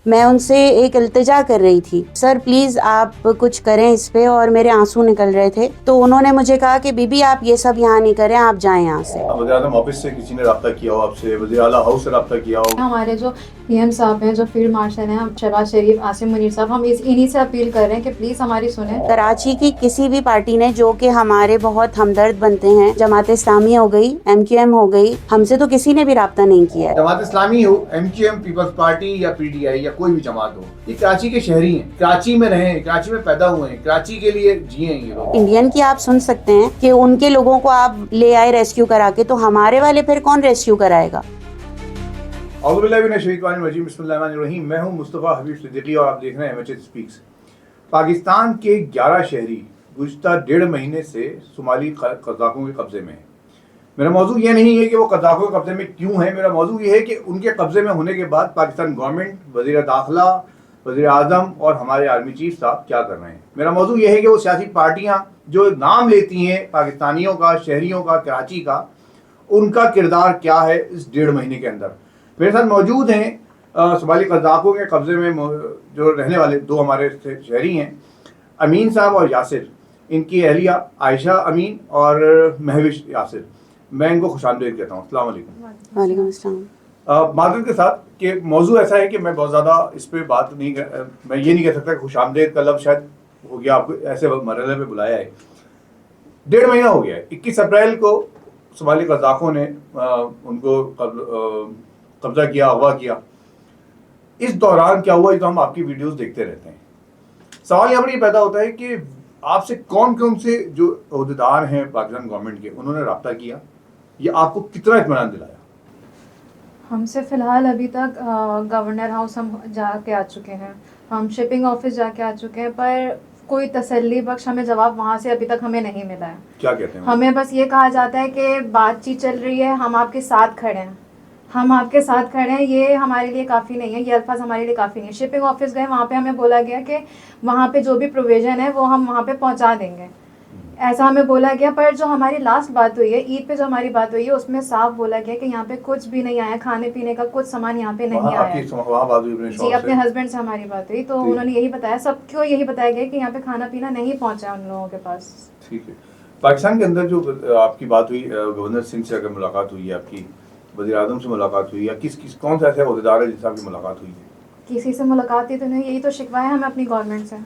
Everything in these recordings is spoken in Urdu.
میں ان سے ایک التجا کر رہی تھی، سر پلیز آپ کچھ کریں اس پہ، اور میرے آنسو نکل رہے تھے. تو انہوں نے مجھے کہا کہ بی بی آپ یہ سب یہاں نہیں کریں، آپ جائیں یہاں سے. وزیر اعظم آفس سے کسی نے رابطہ کیا ہو آپ سے؟ وزیر اعلیٰ ہاؤس سے رابطہ کیا ہو؟ ہمارے جو پی ایم صاحب ہیں، جو فیلڈ مارشل ہیں شہباز شریف، عاصم منیر صاحب، ہم انہی سے اپیل کر رہے ہیں کہ پلیز ہماری سنیں. کراچی کی کسی بھی پارٹی نے جو کہ ہمارے بہت ہمدرد بنتے ہیں، جماعت اسلامی ہو گئی، ایم کیو ایم ہو گئی، ہم سے تو کسی نے بھی رابطہ نہیں کیا ہے. جماعت اسلامی ہو، M Q M, Peoples Party یا پی ڈی آئی یا کوئی بھی جماعت ہو، یہ کراچی کے شہری ہیں، کراچی میں رہے ہیں، کراچی میں پیدا ہوئے ہیں، کراچی کے لیے جیے ہیں یہ لوگ. انڈین کی آپ سن سکتے ہیں کہ ان کے لوگوں کو آپ لے آئے ریسکیو کرا کے، تو ہمارے والے پھر کون ریسکیو کرائے گا؟ اعوذ باللہ من الشیطان الرجیم، بسم اللہ الرحمن الرحیم. میں ہوں مصطفیٰ حبیب صدیقی اور آپ دیکھ رہے ہیں MHH اسپیکس. پاکستان کے 11 شہری گزشتہ 1.5 مہینے سے صومالی قزاقوں کے قبضے میں ہیں. میرا موضوع یہ نہیں ہے کہ وہ قزاقوں کے قبضے میں کیوں ہیں، میرا موضوع یہ ہے کہ ان کے قبضے میں ہونے کے بعد پاکستان گورنمنٹ، وزیر داخلہ، وزیر اعظم اور ہمارے آرمی چیف صاحب کیا کر رہے ہیں. میرا موضوع یہ ہے کہ وہ سیاسی پارٹیاں جو نام لیتی ہیں پاکستانیوں کا، شہریوں کا، کراچی کا، ان کا کردار کیا ہے اس 1.5 مہینے کے اندر. میرے ساتھ موجود ہیں صومالی قزاقوں کے قبضے میں جو رہنے والے 2 ہمارے شہری ہیں، امین صاحب اور یاسر. ان کی اہلیہ عائشہ امین اور مہوش یاسر. میں ان کو خوش آمدید کہتا ہوں. السلام علیکم. وعلیکم السلام. معذرت کے ساتھ کہ موضوع ایسا ہے کہ میں بہت زیادہ اس پہ بات نہیں میں یہ نہیں کہہ سکتا کہ خوش آمدید کا لفظ شاید ہو گیا، آپ کو ایسے مرحلے پہ بلایا ہے. 1.5 مہینہ ہو گیا ہے. 21 اپریل کو صومالی قزاقوں نے ان کو قبضہ کیا، اغوا کیا. اس دوران کیا ہوا یہ تو ہم آپ کی ویڈیوز دیکھتے رہتے ہیں. سوال یہاں پر یہ پیدا ہوتا ہے کہ آپ سے کون سے جو عہدیدار ہیں پاکستان گورنمنٹ کے، انہوں نے رابطہ کیا، یہ آپ کو کتنا اطمینان دلایا؟ ہم سے فی الحال ابھی تک گورنر ہاؤس ہم جا کے آ چکے ہیں، ہم شپنگ آفس جا کے آ چکے ہیں، پر کوئی تسلی بخش ہمیں جواب وہاں سے ابھی تک ہمیں نہیں ملا ہے. کیا کہتے ہیں؟ ہمیں بس یہ کہا جاتا ہے کہ بات چیت چل رہی ہے، ہم آپ کے ساتھ کھڑے ہیں، ہم آپ کے ساتھ کھڑے ہیں. یہ ہمارے لیے کافی نہیں ہے، یہ الفاظ ہمارے لیے کافی نہیں ہے. شپنگ آفس گئے، وہاں پہ ہمیں بولا گیا کہ وہاں پہ جو بھی پروویژن ہے وہ ہم وہاں پہ پہنچا دیں گے، ایسا ہمیں بولا گیا. پر جو ہماری لاسٹ بات ہوئی ہے عید پہ، جو ہماری بات ہوئی ہے اس میں صاف بولا گیا کہ یہاں پہ کچھ بھی نہیں آیا، کھانے پینے کا کچھ سامان یہاں پہ نہیں آیا. جی، اپنے ہسبینڈ سے ہماری بات ہوئی تو انہوں نے یہی بتایا، سب کو یہی بتایا گیا کہ یہاں پہ کھانا پینا نہیں پہنچا ان لوگوں کے پاس. ٹھیک ہے. پاکستان کے اندر جو آپ کی بات ہوئی، گورنر سنگھ سے اگر ملاقات ہوئی ہے آپ کی، وزیر اعظم سے ملاقات ہوئی، یا کون سا ایسا عہدیدار ہے جس سے آپ کی ملاقات ہوئی ہے؟ کسی سے ملاقات ہی تو نہیں. یہی تو شکوہ ہے ہمیں اپنی گورنمنٹ سے.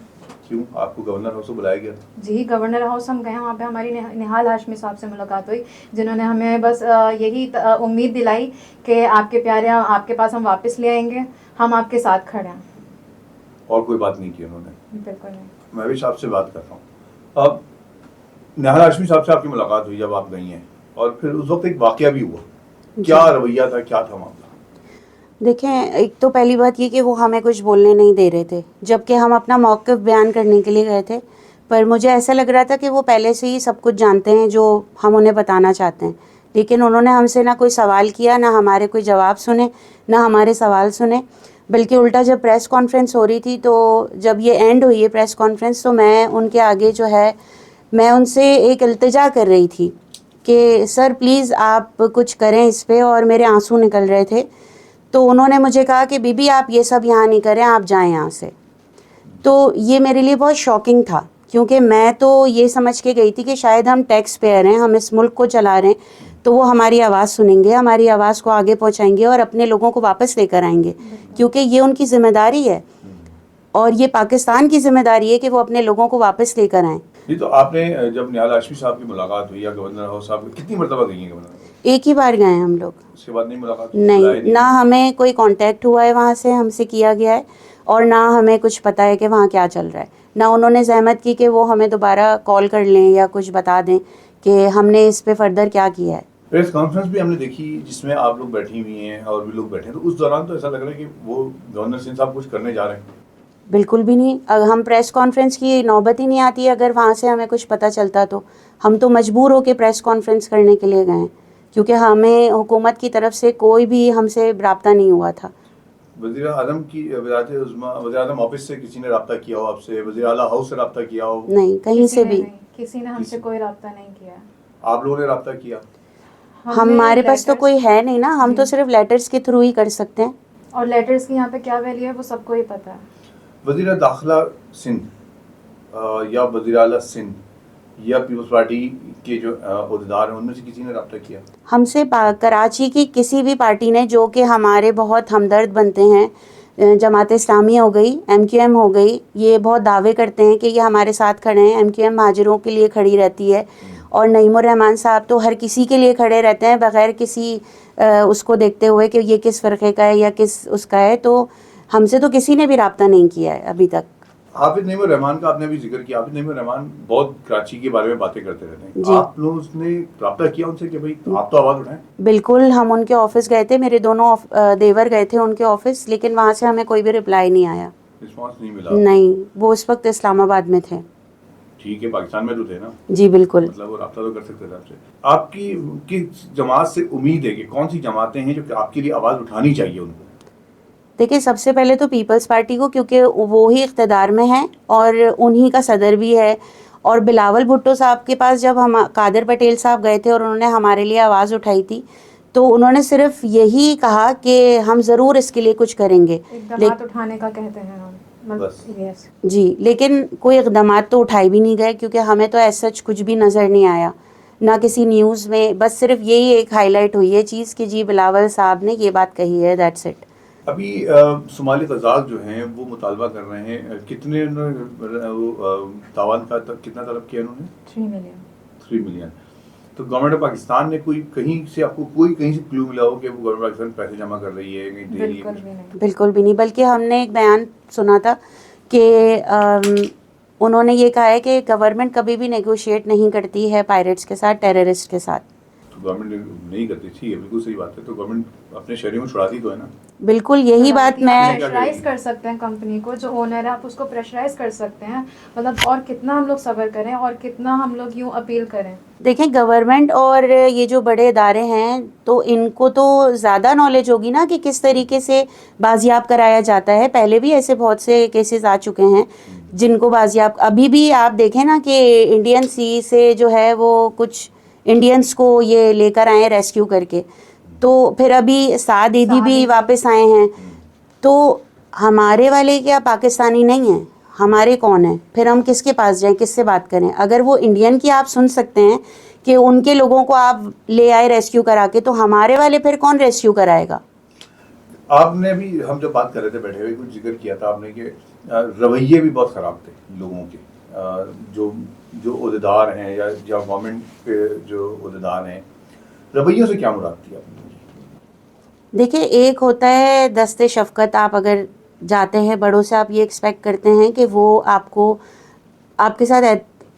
کیوں آپ کو گورنر ہاؤس سے بلایا گیا؟ جی، گورنر ہاؤس ہم گئے، وہاں پہ ہماری نہال ہاشمی صاحب سے ملاقات ہوئی، جنہوں نے ہمیں بس یہی امید دلائی کہ آپ کے پیارے آپ کے پاس ہم واپس لے آئیں گے، ہم آپ کے ساتھ کھڑے ہیں. اور کوئی بات نہیں کی انہوں نے؟ بالکل نہیں. میں بھی صاحب سے بات کرتا ہوں. اب نہال ہاشمی صاحب سے آپ کی ملاقات ہوئی جب آپ گئی ہیں، اور پھر اس وقت ایک واقعہ بھی ہوا، کیا رویہ تھا، کیا تھا معاملہ؟ دیکھیں، ایک تو پہلی بات یہ کہ وہ ہمیں کچھ بولنے نہیں دے رہے تھے، جبکہ ہم اپنا موقف بیان کرنے کے لیے گئے تھے. پر مجھے ایسا لگ رہا تھا کہ وہ پہلے سے ہی سب کچھ جانتے ہیں جو ہم انہیں بتانا چاہتے ہیں. لیکن انہوں نے ہم سے نہ کوئی سوال کیا، نہ ہمارے کوئی جواب سنے، نہ ہمارے سوال سنے. بلکہ الٹا جب پریس کانفرنس ہو رہی تھی، تو جب یہ اینڈ ہوئی ہے پریس کانفرنس، تو میں ان کے آگے جو ہے میں ان سے ایک التجا کر رہی تھی کہ سر پلیز آپ کچھ کریں اس پہ، اور میرے آنسو نکل رہے تھے. تو انہوں نے مجھے کہا کہ بی بی آپ یہ سب یہاں نہیں کریں، آپ جائیں یہاں سے. تو یہ میرے لیے بہت شاکنگ تھا، کیونکہ میں تو یہ سمجھ کے گئی تھی کہ شاید ہم ٹیکس پیئر ہیں، ہم اس ملک کو چلا رہے ہیں، تو وہ ہماری آواز سنیں گے، ہماری آواز کو آگے پہنچائیں گے اور اپنے لوگوں کو واپس لے کر آئیں گے، کیونکہ یہ ان کی ذمہ داری ہے، اور یہ پاکستان کی ذمہ داری ہے کہ وہ اپنے لوگوں کو واپس لے کر آئیں. جی، تو آپ نے جب نہال ہاشمی صاحب کی ملاقات ہوئی یا گورنر ہاؤس صاحب کتنی مرتبہ گئی ہیں گورنر ہاؤس؟ ایک ہی بار گئے ہیں ہم لوگ. اس کے بعد نہیں ملاقات؟ نہیں، نہ ہمیں کوئی کانٹیکٹ ہوا ہے وہاں سے، ہم سے کیا گیا ہے، اور نہ ہمیں کچھ پتہ ہے کہ وہاں کیا چل رہا ہے. نہ انہوں نے زحمت کی کہ وہ ہمیں دوبارہ کال کر لیں یا کچھ بتا دیں کہ ہم نے اس پہ فردر کیا کیا ہے. پریس کانفرنس بھی ہم نے دیکھی جس میں آپ لوگ بیٹھی ہوئی ہیں اور بھی لوگ بیٹھے ہیں، تو اس دوران تو ایسا لگ رہا ہے کہ وہ گورنر سنگھ صاحب کچھ کرنے جا رہے ہیں. بالکل بھی نہیں. ہم پریس کانفرنس کی نوبت ہی نہیں آتی اگر وہاں سے ہمیں کچھ پتہ چلتا. تو ہم تو مجبور ہو کے پریس کانفرنس کرنے کے لیے گئے ہیں، کیونکہ ہمیں حکومت کی طرف سے کوئی بھی ہم سے رابطہ نہیں ہوا تھا. وزیر اعظم کی وزارت عظمیٰ، وزیر اعظم آفس سے کسی نے رابطہ کیا ہو آپ سے؟ وزیر اعلیٰ ہاؤس سے رابطہ کیا ہو؟ نہیں، کہیں سے بھی. کسی نے ہم سے کوئی رابطہ نہیں کیا. آپ لوگوں نے رابطہ کیا؟ ہمارے پاس تو کوئی ہے نہیں نا، ہم تو صرف لیٹرز کے تھرو ہی کر سکتے ہیں. اور لیٹرز کی یہاں پہ کیا ویلیو ہے وہ سب کو ہی پتہ ہے. وزیر داخلہ سندھ یا وزیر اعلیٰ سندھ یا پیپلز پارٹی کے جو عہدیدار ہیں ان میں سے کسی نے رابطہ کیا؟ ہم سے کراچی کی کسی بھی پارٹی نے، جو کہ ہمارے بہت ہمدرد بنتے ہیں، جماعت اسلامی ہو گئی، ایم کیو ایم ہو گئی، یہ بہت دعوے کرتے ہیں کہ یہ ہمارے ساتھ کھڑے ہیں. ایم کیو ایم مہاجروں کے لیے کھڑی رہتی ہے، اور نعیم الرحمان صاحب تو ہر کسی کے لیے کھڑے رہتے ہیں بغیر کسی اس کو دیکھتے ہوئے کہ یہ کس فرقے کا ہے یا کس اس کا ہے. تو ہم سے تو کسی نے بھی رابطہ نہیں کیا ہے ابھی تک. حافظ نعیم الرحمان کا آپ نے بھی ذکر کیا. حافظ نعیم الرحمان بہت کراچی کے بارے میں باتیں کرتے رہتے ہیں. جی. آپ لوگ نے رابطہ کیا ان سے کہ بھائی آپ تو آواز اٹھائیں؟ بالکل، ہم ان کے آفس گئے تھے، میرے دونوں دیور گئے تھے ان کے آفس، لیکن وہاں سے ہمیں کوئی بھی رپلائی نہیں آیا. رسپانس نہیں ملا؟ نہیں، وہ اس وقت اسلام آباد میں تھے. ٹھیک ہے، پاکستان میں تو تھے نا. جی بالکل. مطلب وہ رابطہ تو کر سکتے تھے آپ سے. آپ کی کس جماعت سے امید ہے کہ کون سی جماعتیں ہیں جو کہ آپ کے لیے آواز اٹھانی چاہیے ان کو؟ دیکھیں، سب سے پہلے تو پیپلز پارٹی کو، کیونکہ وہی اقتدار میں ہیں اور انہی کا صدر بھی ہے. اور بلاول بھٹو صاحب کے پاس جب ہم قادر پٹیل صاحب گئے تھے اور انہوں نے ہمارے لیے آواز اٹھائی تھی، تو انہوں نے صرف یہی کہا کہ ہم ضرور اس کے لیے کچھ کریں گے. اقدامات اٹھانے کا کہتے ہیں ہم. بس. یس. جی، لیکن کوئی اقدامات تو اٹھائی بھی نہیں گئے، کیونکہ ہمیں تو ایسا کچھ بھی نظر نہیں آیا، نہ کسی نیوز میں. بس صرف یہی ایک ہائی لائٹ ہوئی ہے چیز کہ جی بلاول صاحب نے یہ بات کہی ہے، دیٹس اٹ. ابھی صومالی قزاق جو ہیں وہ مطالبہ کر رہے ہیں. کتنے تاوان کا کتنا طلب کیا انہوں نے؟ 3 ملین. 3 ملین. تو گورنمنٹ آف پاکستان نے کوئی کہیں سے آپ کو کوئی کہیں سے کلو ملا ہو کہ وہ گورنمنٹ پاکستان پیسے جمع کر رہی ہے کہیں دے رہی ہے؟ بالکل بھی نہیں. بالکل بھی نہیں. بلکہ ہم نے ایک بیان سنا تھا کہ انہوں نے یہ کہا ہے کہ گورنمنٹ کبھی بھی نیگوشیٹ نہیں کرتی ہے پائریٹس کے ساتھ، ٹیررسٹ کے ساتھ. تو گورنمنٹ نہیں کرتی تھی، بالکل صحیح بات ہے. تو گورنمنٹ اپنے شہریوں کو چھڑاتی تو ہے نا. بالکل یہی بات میں پریشرائز کر سکتے ہیں کمپنی کو، جو اونر ہے آپ اس کو پریشرائز کر سکتے ہیں. مطلب اور کتنا ہم لوگ صبر کریں اور کتنا ہم لوگ یوں اپیل کریں. دیکھیں، گورنمنٹ اور یہ جو بڑے ادارے ہیں تو ان کو تو زیادہ نالج ہوگی نا کہ کس طریقے سے بازیاب کرایا جاتا ہے. پہلے بھی ایسے بہت سے کیسز آ چکے ہیں جن کو بازیاب، ابھی بھی آپ دیکھیں نا کہ انڈین سی سے جو ہے وہ کچھ انڈینس کو یہ لے کر آئے ریسکیو کر کے. تو پھر ابھی سعد ایدھی بھی واپس آئے ہیں. تو ہمارے والے کیا پاکستانی نہیں ہیں؟ ہمارے کون ہیں؟ پھر ہم کس کے پاس جائیں، کس سے بات کریں؟ اگر وہ انڈین کی آپ سن سکتے ہیں کہ ان کے لوگوں کو آپ لے آئے ریسکیو کرا کے، تو ہمارے والے پھر کون ریسکیو کرائے گا؟ آپ نے بھی، ہم جب بات کر رہے تھے بیٹھے ہوئے، کچھ ذکر کیا تھا آپ نے کہ رویے بھی بہت خراب تھے لوگوں کے، جو عہدیدار ہیں یا گورنمنٹ کے جو عہدیدار ہیں. رویوں سے کیا مراد تھی آپ نے؟ دیکھیں، ایک ہوتا ہے دست شفقت. آپ اگر جاتے ہیں بڑوں سے، آپ یہ ایکسپیکٹ کرتے ہیں کہ وہ آپ کو آپ کے ساتھ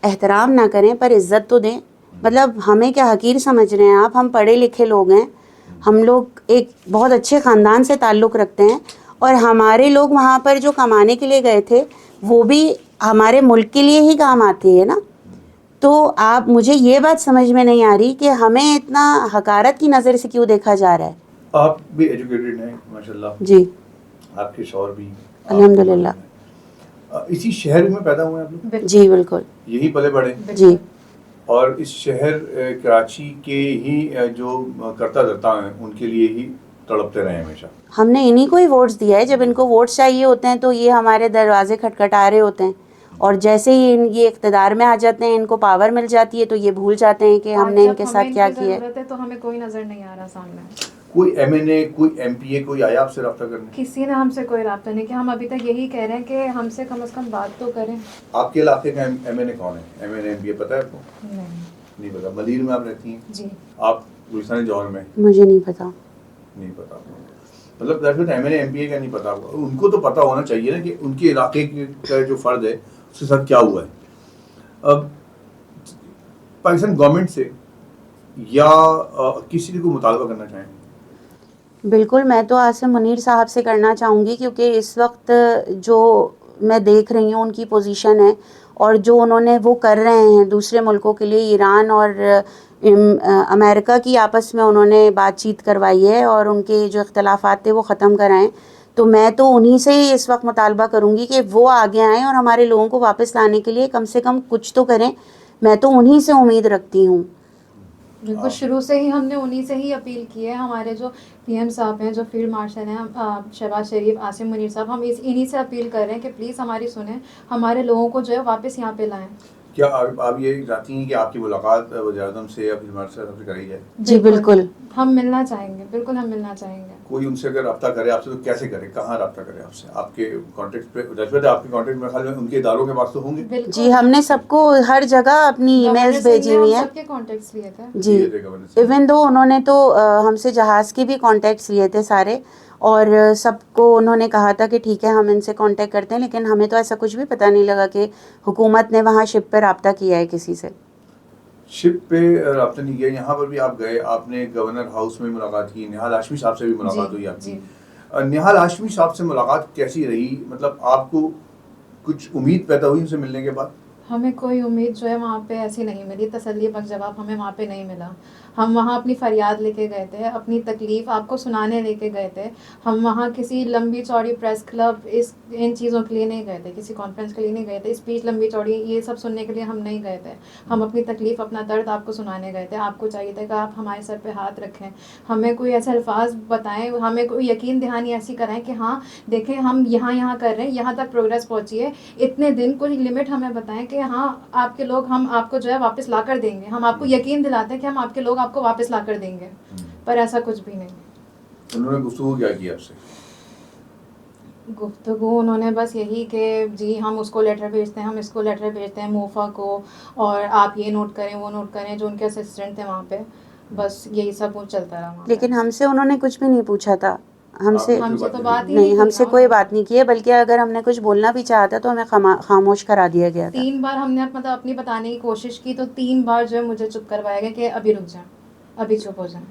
احترام نہ کریں پر عزت تو دیں. مطلب ہمیں کیا حقیر سمجھ رہے ہیں آپ؟ ہم پڑھے لکھے لوگ ہیں، ہم لوگ ایک بہت اچھے خاندان سے تعلق رکھتے ہیں، اور ہمارے لوگ وہاں پر جو کمانے کے لیے گئے تھے وہ بھی ہمارے ملک کے لیے ہی کام آتے ہیں نا. تو آپ، مجھے یہ بات سمجھ میں نہیں آ رہی کہ ہمیں اتنا حقارت کی نظر سے کیوں دیکھا جا رہا ہے. آپ بھی ایجوکیٹڈ ہیں ماشاءاللہ. جی. آپ کے شوہر بھی الحمدللہ. اسی شہر میں پیدا ہوئے آپ لوگ؟ جی بالکل. یہی پلے بڑھے؟ جی. اور اس شہر کراچی کے ہی جو کرتا دھرتا ہیں ان کے لیے ہی تڑپتے رہے ہمیشہ؟ ہم نے انہی کو ہی ووٹس دیا ہے. جب ان کو ووٹس چاہیے ہوتے ہیں تو یہ ہمارے دروازے کھٹکھٹا رہے ہوتے ہیں، اور جیسے ہی یہ اقتدار میں آ جاتے ہیں، ان کو پاور مل جاتی ہے تو یہ بھول جاتے ہیں کہ ہم نے ان کے ساتھ کیا کیا ہے. تو ہمیں کوئی نظر نہیں آ رہا سامنے. کوئی ایم این اے، کوئی ایم پی اے، کوئی آیا آپ سے رابطہ کرنے؟ کسی نے ہم سے کوئی رابطہ نہیں کیا. ہم ابھی تک یہی کہہ رہے ہیں کہ ہم سے کم از کم بات تو کریں. آپ کے علاقے کا ایم این اے کون ہے؟ ایم این اے، ایم پی اے پتہ ہے آپ کو؟ نہیں پتا. مدیر میں آپ رہتی ہیں؟ جی. آپ گلشن جوہر میں؟ مجھے نہیں پتا. نہیں پتا. مطلب دراصل ایم این اے، ایم پی اے کا نہیں پتا ہوگا. ان کو تو پتا ہونا چاہیے نا کہ ان کے علاقے کا جو فرد ہے اس کے ساتھ کیا ہوا ہے. اب پاکستان گورنمنٹ سے یا کسی کو مطالبہ کرنا چاہیں؟ بالکل، میں تو عاصم منیر صاحب سے کرنا چاہوں گی، کیونکہ اس وقت جو میں دیکھ رہی ہوں ان کی پوزیشن ہے اور جو انہوں نے وہ کر رہے ہیں دوسرے ملکوں کے لیے، ایران اور امریکہ کی آپس میں انہوں نے بات چیت کروائی ہے اور ان کے جو اختلافات تھے وہ ختم کرائیں. تو میں تو انہی سے ہی اس وقت مطالبہ کروں گی کہ وہ آگے آئیں اور ہمارے لوگوں کو واپس لانے کے لیے کم سے کم کچھ تو کریں. میں تو انہی سے امید رکھتی ہوں. بالکل شروع سے ہی ہم نے انہی سے ہی اپیل کی ہے. ہمارے جو پی ایم صاحب ہیں, جو فیلڈ مارشل ہیں شہباز شریف, عاصم منیر صاحب, ہم انہی سے اپیل کر رہے ہیں کہ پلیز ہماری سنیں, ہمارے لوگوں کو جو ہے واپس یہاں پہ لائیں. کیا آپ یہ چاہتی ہیں کہ آپ کی ملاقات وزیر اعظم سے یا فیلڈ مارشل صاحب سے کرائی جائے؟ جی بالکل, ہم ملنا چاہیں گے, بالکل ہم ملنا چاہیں گے. کوئی ان سے اگر رابطہ کرے آپ سے تو کیسے کرے, کہاں رابطہ کرے آپ سے؟ آپ کے کانٹیکٹ پہ رشوت ہے آپ کے کانٹیکٹ میں, خیال میں ان کے اداروں کے پاس تو ہوں گے. جی ہم نے سب کو ہر جگہ اپنی ای میلز بھیجی ہوئی ہیں. سب کے کانٹیکٹس لیے تھے. جی ایون دو انہوں نے تو ہم سے جہاز کے بھی کانٹیکٹس لیے تھے سارے, اور سب کو انہوں نے کہا تھا کہ ٹھیک ہے ہم ان سے کانٹیکٹ کرتے ہیں, لیکن ہمیں تو ایسا کچھ بھی پتہ نہیں لگا کہ حکومت نے وہاں شپ پہ رابطہ کیا ہے کسی سے. شپ پہ رابطہ نہیں کیا. یہاں پر بھی آپ گئے, آپ نے گورنر ہاؤس میں ملاقات کی, نہال ہاشمی صاحب سے بھی ملاقات ہوئی آپ کی. نہال ہاشمی صاحب سے ملاقات کیسی رہی؟ مطلب آپ کو کچھ امید پیدا ہوئی ان سے ملنے کے بعد؟ ہمیں کوئی امید جو ہے وہاں پہ ایسی نہیں ملی, تسلی بخش جواب ہمیں وہاں پہ نہیں ملا. ہم وہاں اپنی فریاد لے کے گئے تھے, اپنی تکلیف آپ کو سنانے لے کے گئے تھے. ہم وہاں کسی لمبی چوڑی پریس کلب ان چیزوں کے لیے نہیں گئے تھے, کسی کانفرنس کے لیے نہیں گئے تھے, اسپیچ لمبی چوڑی یہ سب سننے کے لیے ہم نہیں گئے تھے. ہم اپنی تکلیف, اپنا درد آپ کو سنانے گئے تھے. آپ کو چاہیے تھا کہ آپ ہمارے سر پہ ہاتھ رکھیں, ہمیں کوئی ایسے الفاظ بتائیں, ہمیں کوئی یقین دہانی ایسی کرائیں کہ ہاں دیکھیں ہم یہاں کر رہے ہیں, یہاں تک پروگریس پہنچی ہے, اتنے دن کوئی لمٹ ہمیں بتائیں کہ ہاں آپ کے لوگ ہم آپ کو جو ہے واپس لا کر دیں گے. ہم آپ کو یقین دلاتے ہیں کہ ہم آپ کے لوگ آپ کو واپس لا کر دیں گے, پر ایسا کچھ بھی نہیں. انہوں نے گفتگو کیا کی آپ سے؟ گفتگو انہوں نے بس یہی کہ جی ہم اس کو لیٹر بھیجتے ہیں, ہم اس کو لیٹر بھیجتے ہیں, موفا کو, اور آپ یہ نوٹ کریں وہ نوٹ کریں, جو ان کے اسسٹنٹ تھے وہاں پہ, بس یہی سب کچھ چلتا رہا. لیکن ہم سے انہوں نے کچھ بھی نہیں پوچھا تھا, ہم سے تو بات ہی نہیں, ہم کی سے نا کوئی بات نہیں کی ہے, بلکہ اگر ہم نے کچھ بولنا بھی چاہا تھا تو ہمیں خاموش کرا دیا گیا تھا. 3 بار ہم نے مطلب اپنی بتانے کی کوشش کی, تو 3 بار جو ہے مجھے چپ کروایا گیا کہ ابھی رک جائیں, ابھی چپ ہو جائیں.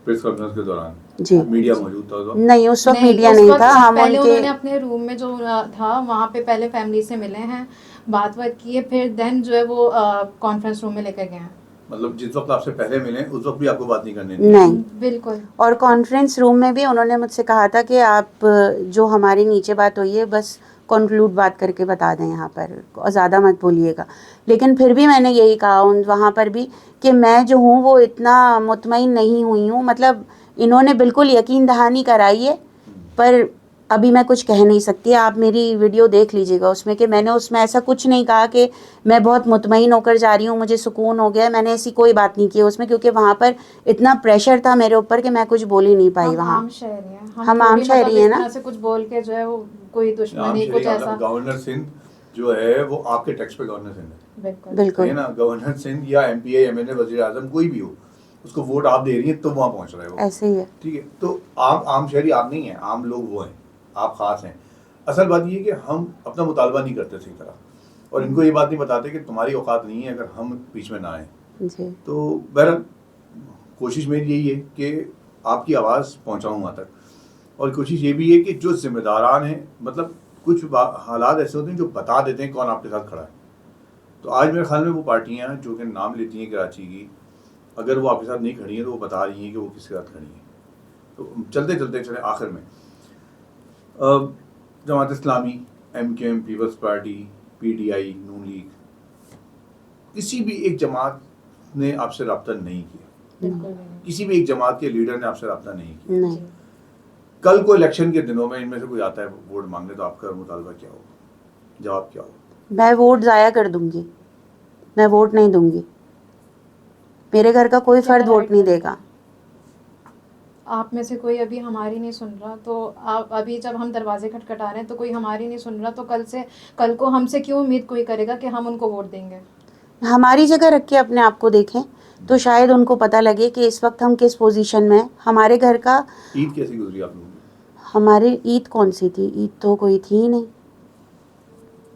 پریس کانفرنس کے دوران جی میڈیا موجود تھا؟ نہیں, اس وقت میڈیا اس نہیں وقت تھا. ہم پہلے ان کے انہوں نے اپنے روم میں جو تھا وہاں پہ پہلے فیملی سے ملے ہیں, بات کی ہے, پھر دین جو ہے وہ کانفرنس روم میں لے کر گئے ہیں. مطلب جس وقت آپ سے پہلے ملے اس وقت بھی آپ کو بات نہیں کرنے دی؟ نہیں بالکل. اور کانفرنس روم میں بھی انہوں نے مجھ سے کہا تھا کہ آپ جو ہمارے نیچے بات ہوئی ہے بس کنکلوڈ بات کر کے بتا دیں یہاں پر, اور زیادہ مت بولیے گا. لیکن پھر بھی میں نے یہی کہا وہاں پر بھی کہ میں جو ہوں وہ اتنا مطمئن نہیں ہوئی ہوں. مطلب انہوں نے بالکل یقین دہانی کرائی ہے, پر ابھی میں کچھ کہہ نہیں سکتی. آپ میری ویڈیو دیکھ لیجیے گا اس میں کہ میں نے اس میں ایسا کچھ نہیں کہا کہ میں بہت مطمئن ہو کر جا رہی ہوں, مجھے سکون ہو گیا. میں نے ایسی کوئی بات نہیں کی اس میں, کیونکہ وہاں پر اتنا پریشر تھا میرے اوپر کہ میں کچھ بول ہی نہیں پائی. وہاں عام شہری ہیں, ہم عام تھوڑی شہری ہیں اس نا. طرح سے کچھ بول کے جو ہے وہ کوئی دشمنی کچھ ایسا. گورنر سندھ جو ہے وہ آپ کے ٹیکس پہ گورنر سندھ ہے, بالکل ہے نا. گورنر سندھ یا M P A, M L A, وزیر اعظم کوئی بھی ہو, اس کو ووٹ آپ دے رہی ہیں تو وہاں پہنچ رہے ہو, ایسے ہی ہے. ٹھیک ہے. تو عام شہری آپ نہیں ہیں, عام لوگ وہ ہیں, آپ خاص ہیں. اصل بات یہ ہے کہ ہم اپنا مطالبہ نہیں کرتے صحیح طرح, اور ان کو یہ بات نہیں بتاتے کہ تمہاری اوقات نہیں ہے اگر ہم بیچ میں نہ آئیں. جی تو بہرحال کوشش میری یہی ہے کہ آپ کی آواز پہنچاؤں وہاں تک, اور کوشش یہ بھی ہے کہ جو ذمہ داران ہیں, مطلب کچھ حالات ایسے ہوتے ہیں جو بتا دیتے ہیں کون آپ کے ساتھ کھڑا ہے. تو آج میرے خیال میں وہ پارٹیاں جو کہ نام لیتی ہیں کراچی کی, اگر وہ آپ کے ساتھ نہیں کھڑی ہیں تو وہ بتا رہی ہیں کہ وہ کس کے ساتھ کھڑی ہیں. تو چلتے چلے آخر میں Jamaat Islami, M Q M, Peoples party, P T I, Noon league, کسی بھی ایک جماعت نے آپ سے رابطہ نہیں کیا, کسی بھی ایک جماعت کے لیڈر نے آپ سے رابطہ نہیں کیا. نہیں. کل کو الیکشن کے دنوں میں ان میں سے کوئی آتا ہے ووٹ مانگنے, تو آپ کا مطالبہ کیا ہوگا, جواب کیا ہوگا؟ میں ووٹ ضائع کر دوں گی, میں ووٹ نہیں دوں گی. میرے گھر کا کوئی فرد ووٹ نہیں دے گا. آپ میں سے کوئی ابھی ہماری نہیں سن رہا, تو آپ ابھی جب ہم دروازے کھٹکھٹا رہے ہیں تو کوئی ہماری نہیں سن رہا, تو کل کو ہم سے کیوں امید کوئی کرے گا کہ ہم ان کو ووٹ دیں گے؟ ہماری جگہ رکھ کے اپنے آپ کو دیکھیں تو شاید ان کو پتہ لگے کہ اس وقت ہم کس پوزیشن میں ہیں. ہمارے گھر کا عید کیسی گزری آپ لوگوں کی؟ ہماری عید کون سی تھی؟ عید تو کوئی تھی ہی نہیں.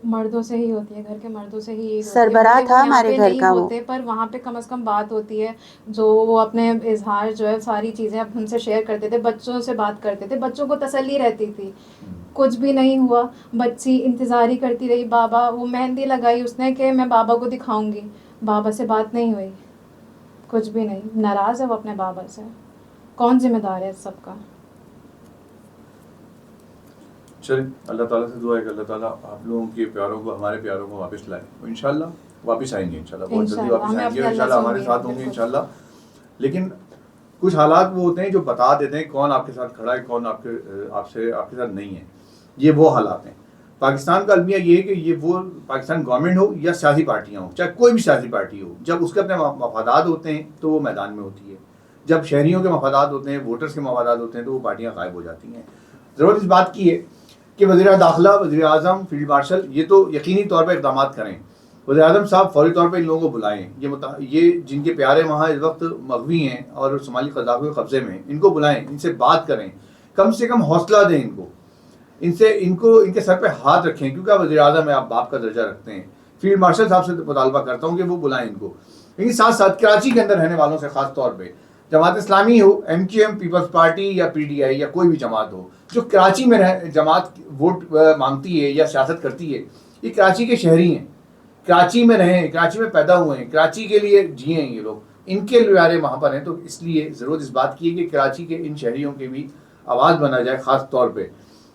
مردوں سے ہی ہوتی ہے, گھر کے مردوں سے ہی عید ہوتی ہے. سربراہ بھلے وہ تھا یہاں ہمارے پہ گھر نہیں کا. وہ ہوتے, پر وہاں پہ کم از کم بات ہوتی ہے, جو وہ اپنے اظہار جو ہے ساری چیزیں ہم سے شیئر کرتے تھے, بچوں سے بات کرتے تھے, بچوں کو تسلی رہتی تھی. کچھ بھی نہیں ہوا, بچی انتظار ہی کرتی رہی. بابا, وہ مہندی لگائی اس نے کہ میں بابا کو دکھاؤں گی, بابا سے بات نہیں ہوئی, کچھ بھی نہیں. ناراض ہے وہ اپنے بابا سے. کون ذمہ دار ہے اس سب کا؟ چلیں اللہ تعالیٰ سے دعا ہے کہ اللہ تعالیٰ آپ لوگوں کے پیاروں کو, ہمارے پیاروں کو واپس لائے. انشاءاللہ واپس آئیں گے, انشاءاللہ بہت جلدی واپس آئیں گے, انشاءاللہ ہمارے ساتھ ہوں گے انشاءاللہ. لیکن کچھ حالات وہ ہوتے ہیں جو بتا دیتے ہیں کون آپ کے ساتھ کھڑا ہے, کون آپ کے ساتھ نہیں ہے. یہ وہ حالات ہیں. پاکستان کا المیہ یہ ہے کہ یہ وہ پاکستان گورنمنٹ ہو یا سیاسی پارٹیاں ہوں, چاہے کوئی بھی سیاسی پارٹی ہو, جب اس کے اپنے مفادات ہوتے ہیں تو وہ میدان میں ہوتی ہے. جب شہریوں کے مفادات ہوتے ہیں, ووٹرز کے مفادات ہوتے ہیں, تو وہ پارٹیاں غائب ہو جاتی ہیں. ضرورت اس بات کی ہے کہ وزیر داخلہ, وزیر اعظم, فیلڈ مارشل یہ تو یقینی طور پر اقدامات کریں. وزیر اعظم صاحب فوری طور پہ ان لوگوں کو بلائیں. یہ جن کے پیارے وہاں اس وقت مغوی ہیں اور صومالی قذافیوں کے قبضے میں, ان کو بلائیں, ان سے بات کریں, کم سے کم حوصلہ دیں ان کو, ان کے سر پہ ہاتھ رکھیں, کیونکہ آپ وزیر اعظم ہیں, آپ باپ کا درجہ رکھتے ہیں. فیلڈ مارشل صاحب سے مطالبہ کرتا ہوں کہ وہ بلائیں ان کو. لیکن ساتھ ساتھ کراچی کے اندر رہنے والوں سے خاص طور پہ, جماعت اسلامی ہو, M Q M, Peoples Party یا پی ٹی آئی یا کوئی بھی جماعت ہو, جو کراچی میں جماعت ووٹ مانگتی ہے یا سیاست کرتی ہے, یہ کراچی کے شہری ہیں, کراچی میں رہیں, کراچی میں پیدا ہوئے ہیں, کراچی کے لیے جیے ہیں یہ لوگ, ان کے پیارے وہاں پر ہیں. تو اس لیے ضرورت اس بات کی ہے کہ کراچی کے ان شہریوں کی بھی آواز بنا جائے خاص طور پہ.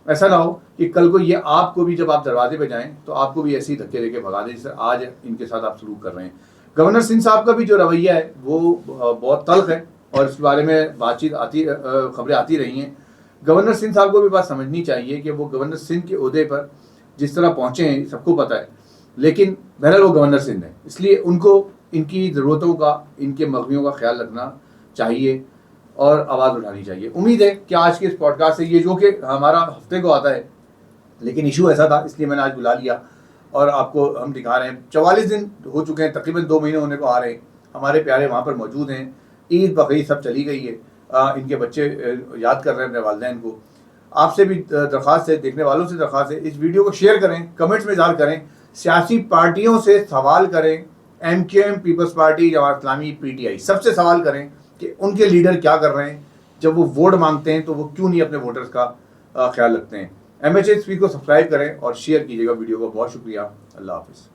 ایسا نہ ہو کہ کل کو یہ آپ کو بھی جب آپ دروازے پہ جائیں تو آپ کو بھی ایسے ہی دھکے دے کے بھگا دیں جیسے آج ان کے ساتھ آپ سلوک کر رہے ہیں. گورنر سندھ صاحب کا بھی جو رویہ ہے وہ بہت تلخ ہے, اور اس کے بارے میں خبریں آتی رہی ہیں. گورنر سندھ صاحب کو بھی بات سمجھنی چاہیے کہ وہ گورنر سندھ کے عہدے پر جس طرح پہنچے ہیں سب کو پتہ ہے, لیکن بہرحال وہ گورنر سندھ ہیں, اس لیے ان کو ان کی ضرورتوں کا, ان کے مغویوں کا خیال رکھنا چاہیے اور آواز اٹھانی چاہیے. امید ہے کہ آج کے اس پوڈ کاسٹ سے, یہ جو کہ ہمارا ہفتے کو آتا ہے لیکن ایشو ایسا تھا اس لیے میں نے آج بلا لیا اور آپ کو ہم دکھا رہے ہیں. 44 دن ہو چکے ہیں, تقریباً 2 مہینے ہونے کو آ رہے ہیں. ہمارے پیارے وہاں پر موجود ہیں, عید بقرعید سب چلی گئی ہے, ان کے بچے یاد کر رہے ہیں اپنے والدین کو. آپ سے بھی درخواست ہے, دیکھنے والوں سے درخواست ہے, اس ویڈیو کو شیئر کریں, کمنٹس میں اظہار کریں, سیاسی پارٹیوں سے سوال کریں, M Q M, Peoples party, Jamaat Islami, پی ٹی آئی, سب سے سوال کریں کہ ان کے لیڈر کیا کر رہے ہیں. جب وہ ووٹ مانگتے ہیں تو وہ کیوں نہیں اپنے ووٹرز کا خیال رکھتے ہیں. MHSP کو سبسکرائب کریں اور شیئر کیجیے گا ویڈیو کو. بہت شکریہ, اللہ حافظ.